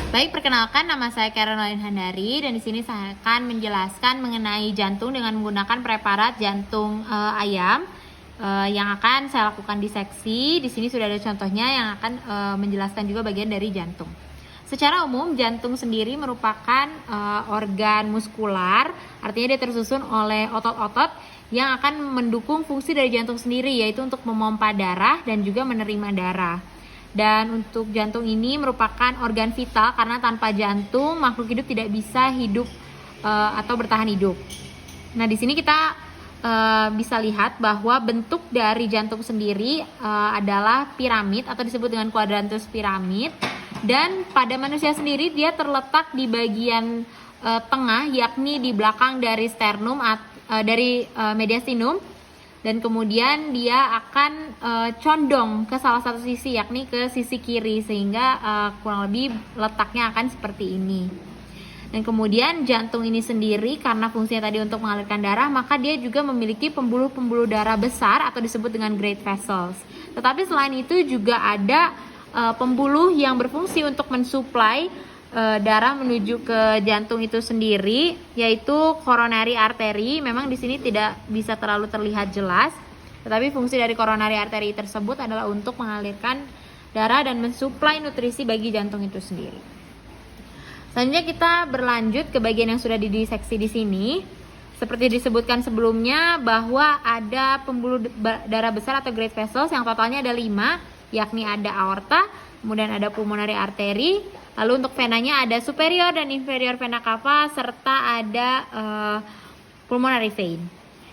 Baik, perkenalkan nama saya Caroline Handari dan di sini saya akan menjelaskan mengenai jantung dengan menggunakan preparat jantung ayam yang akan saya lakukan diseksi. Di sini sudah ada contohnya yang akan menjelaskan juga bagian dari jantung. Secara umum, jantung sendiri merupakan organ muskular, artinya dia tersusun oleh otot-otot yang akan mendukung fungsi dari jantung sendiri, yaitu untuk memompa darah dan juga menerima darah. Dan untuk jantung ini merupakan organ vital karena tanpa jantung makhluk hidup tidak bisa hidup atau bertahan hidup. Nah, di sini kita bisa lihat bahwa bentuk dari jantung sendiri adalah piramid atau disebut dengan quadrantous piramid. Dan pada manusia sendiri dia terletak di bagian tengah, yakni di belakang dari sternum dari mediastinum. Dan kemudian dia akan condong ke salah satu sisi, yakni ke sisi kiri, sehingga kurang lebih letaknya akan seperti ini. Dan kemudian jantung ini sendiri karena fungsinya tadi untuk mengalirkan darah, maka dia juga memiliki pembuluh-pembuluh darah besar atau disebut dengan great vessels. Tetapi selain itu juga ada pembuluh yang berfungsi untuk mensuplai darah menuju ke jantung itu sendiri, yaitu coronary artery. Memang di sini tidak bisa terlalu terlihat jelas, tetapi fungsi dari coronary artery tersebut adalah untuk mengalirkan darah dan mensuplai nutrisi bagi jantung itu sendiri. Selanjutnya kita berlanjut ke bagian yang sudah didiseksi di sini. Seperti disebutkan sebelumnya bahwa ada pembuluh darah besar atau great vessels yang totalnya ada 5, yakni ada aorta, kemudian ada pulmonary artery. Lalu untuk venanya ada superior dan inferior vena cava serta ada pulmonary vein.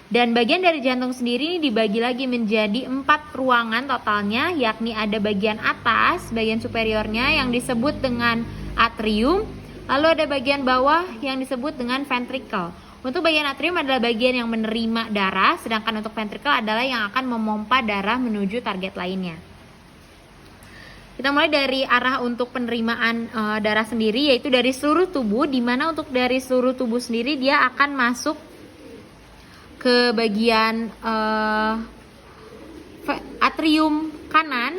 Dan bagian dari jantung sendiri dibagi lagi menjadi 4 ruangan totalnya, yakni ada bagian atas, bagian superiornya yang disebut dengan atrium. Lalu ada bagian bawah yang disebut dengan ventricle. Untuk bagian atrium adalah bagian yang menerima darah, sedangkan untuk ventricle adalah yang akan memompa darah menuju target lainnya. Kita mulai dari arah untuk penerimaan darah sendiri, yaitu dari seluruh tubuh, di mana untuk dari seluruh tubuh sendiri dia akan masuk ke bagian atrium kanan.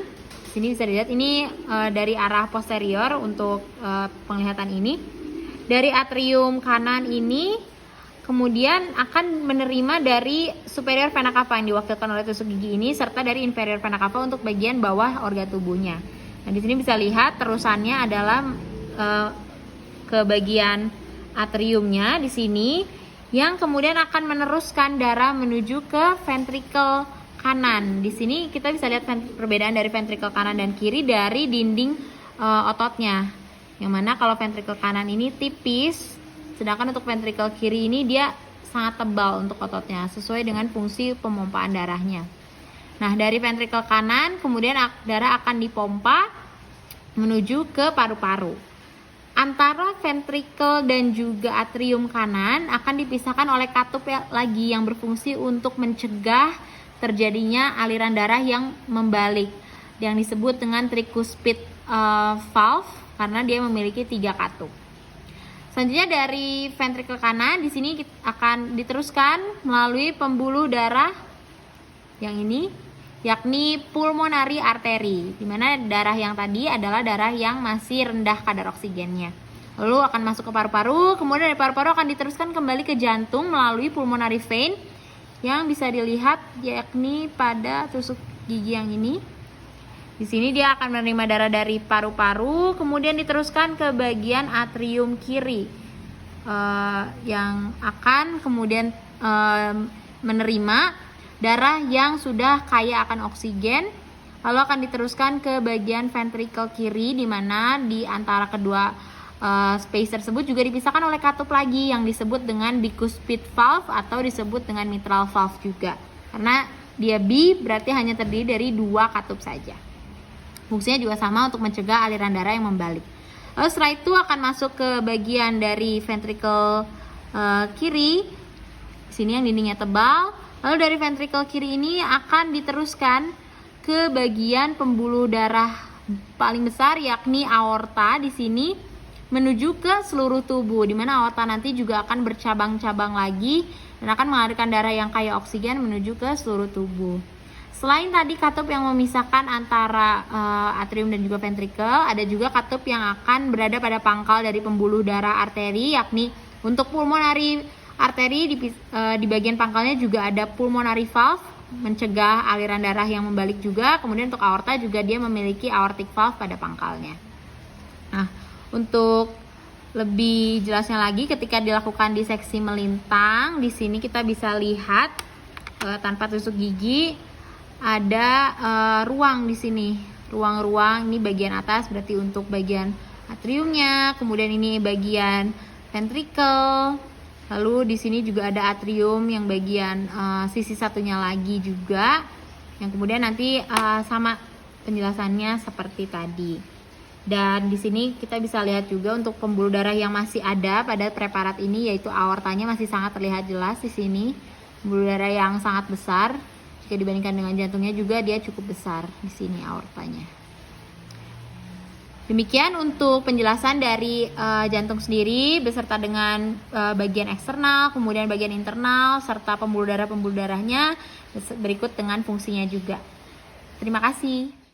Sini bisa dilihat ini dari arah posterior untuk penglihatan ini. Dari atrium kanan ini kemudian akan menerima dari superior vena cava yang diwakilkan oleh tusuk gigi ini, serta dari inferior vena cava untuk bagian bawah organ tubuhnya. Nah, di sini bisa lihat terusannya adalah ke bagian atriumnya di sini, yang kemudian akan meneruskan darah menuju ke ventricle kanan. Di sini kita bisa lihat perbedaan dari ventricle kanan dan kiri dari dinding ototnya. Yang mana kalau ventricle kanan ini tipis, sedangkan untuk ventricle kiri ini dia sangat tebal untuk ototnya, sesuai dengan fungsi pemompaan darahnya. Nah, dari ventricle kanan kemudian darah akan dipompa menuju ke paru-paru. Antara ventricle dan juga atrium kanan akan dipisahkan oleh katup lagi yang berfungsi untuk mencegah terjadinya aliran darah yang membalik, yang disebut dengan tricuspid valve karena dia memiliki 3 katup. Selanjutnya dari ventricle kanan di sini akan diteruskan melalui pembuluh darah yang ini, yakni pulmonary artery, di mana darah yang tadi adalah darah yang masih rendah kadar oksigennya. Lalu akan masuk ke paru-paru, kemudian dari paru-paru akan diteruskan kembali ke jantung melalui pulmonary vein yang bisa dilihat yakni pada tusuk gigi yang ini. Di sini dia akan menerima darah dari paru-paru, kemudian diteruskan ke bagian atrium kiri yang akan kemudian menerima darah yang sudah kaya akan oksigen, lalu akan diteruskan ke bagian ventricle kiri, di mana di antara kedua space tersebut juga dipisahkan oleh katup lagi yang disebut dengan bicuspid valve atau disebut dengan mitral valve juga. Karena dia B berarti hanya terdiri dari 2 katup saja. Fungsinya juga sama untuk mencegah aliran darah yang membalik. Lalu setelah itu akan masuk ke bagian dari ventricle kiri. Sini yang dindingnya tebal. Lalu dari ventricle kiri ini akan diteruskan ke bagian pembuluh darah paling besar, yakni aorta di sini, menuju ke seluruh tubuh, di mana aorta nanti juga akan bercabang-cabang lagi dan akan mengalirkan darah yang kaya oksigen menuju ke seluruh tubuh. Selain tadi katup yang memisahkan antara atrium dan juga ventricle, ada juga katup yang akan berada pada pangkal dari pembuluh darah arteri, yakni untuk pulmonary arteri di bagian pangkalnya juga ada pulmonary valve, mencegah aliran darah yang membalik juga. Kemudian untuk aorta juga dia memiliki aortic valve pada pangkalnya. Nah, untuk lebih jelasnya lagi ketika dilakukan diseksi melintang, di sini kita bisa lihat tanpa tusuk gigi ada ruang di sini, ruang-ruang. Ini bagian atas berarti untuk bagian atriumnya, kemudian ini bagian ventricle, lalu di sini juga ada atrium yang bagian sisi satunya lagi juga, yang kemudian nanti sama penjelasannya seperti tadi. Dan di sini kita bisa lihat juga untuk pembuluh darah yang masih ada pada preparat ini, yaitu aortanya masih sangat terlihat jelas di sini, pembuluh darah yang sangat besar. Jika dibandingkan dengan jantungnya juga dia cukup besar di sini aortanya. Demikian untuk penjelasan dari jantung sendiri beserta dengan bagian eksternal, kemudian bagian internal serta pembuluh darahnya berikut dengan fungsinya juga. Terima kasih.